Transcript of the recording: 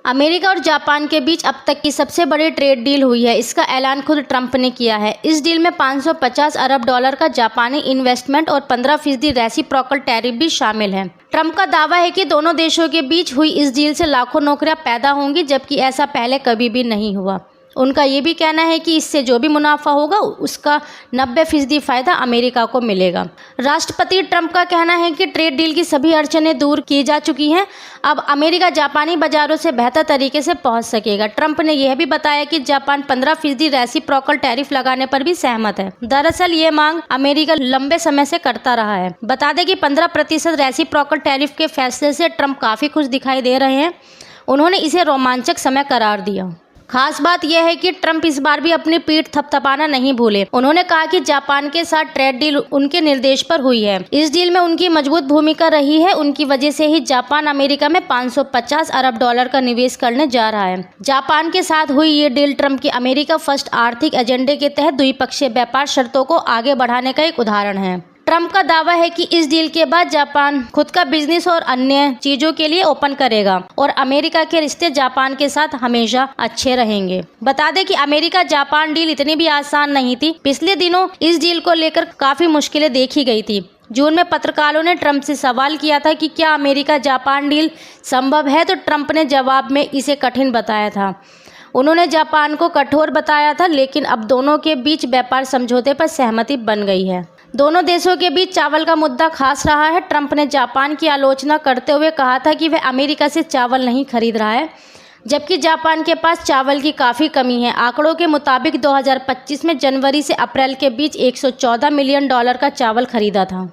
America और Japan के बीच अब तक की सबसे बड़ी ट्रेड डील हुई है। इसका ऐलान खुद ट्रंप ने किया है। इस डील में $550 अरब का जापानी इन्वेस्टमेंट और 15% रेसिप्रोकल टैरिफ भी शामिल है। ट्रंप का दावा है कि दोनों देशों के बीच हुई इस डील से लाखों नौकरियां पैदा होंगी, जबकि ऐसा पहले कभी भी नहीं हुआ। उनका ये भी कहना है कि इससे जो भी मुनाफा होगा उसका 90% फ़ायदा अमेरिका को मिलेगा। राष्ट्रपति ट्रंप का कहना है कि ट्रेड डील की सभी अड़चनें दूर की जा चुकी हैं। अब अमेरिका जापानी बाजारों से बेहतर तरीके से पहुंच सकेगा। ट्रंप ने यह भी बताया कि जापान 15% रेसिप्रोकल टैरिफ लगाने पर भी सहमत है। दरअसल ये मांग अमेरिका लंबे समय से करता रहा है। बता दें कि 15% रेसिप्रोकल टैरिफ के फैसले से ट्रंप काफ़ी खुश दिखाई दे रहे हैं। उन्होंने इसे रोमांचक समय करार दिया। खास बात यह है कि ट्रंप इस बार भी अपनी पीठ थपथपाना नहीं भूले। उन्होंने कहा कि जापान के साथ ट्रेड डील उनके निर्देश पर हुई है। इस डील में उनकी मजबूत भूमिका रही है। उनकी वजह से ही जापान अमेरिका में $550 अरब का निवेश करने जा रहा है। जापान के साथ हुई ये डील ट्रंप की अमेरिका फर्स्ट आर्थिक एजेंडे के तहत द्विपक्षीय व्यापार शर्तों को आगे बढ़ाने का एक उदाहरण है। ट्रंप का दावा है कि इस डील के बाद जापान खुद का बिजनेस और अन्य चीजों के लिए ओपन करेगा और अमेरिका के रिश्ते जापान के साथ हमेशा अच्छे रहेंगे। बता दें कि अमेरिका जापान डील इतनी भी आसान नहीं थी। पिछले दिनों इस डील को लेकर काफी मुश्किलें देखी गई थी। जून में पत्रकारों ने ट्रंप से सवाल किया था कि क्या अमेरिका जापान डील संभव है, तो ट्रंप ने जवाब में इसे कठिन बताया था। उन्होंने जापान को कठोर बताया था, लेकिन अब दोनों के बीच व्यापार समझौते पर सहमति बन गई है। दोनों देशों के बीच चावल का मुद्दा खास रहा है। ट्रंप ने जापान की आलोचना करते हुए कहा था कि वह अमेरिका से चावल नहीं खरीद रहा है, जबकि जापान के पास चावल की काफ़ी कमी है। आंकड़ों के मुताबिक 2025 में जनवरी से अप्रैल के बीच $114 मिलियन का चावल खरीदा था।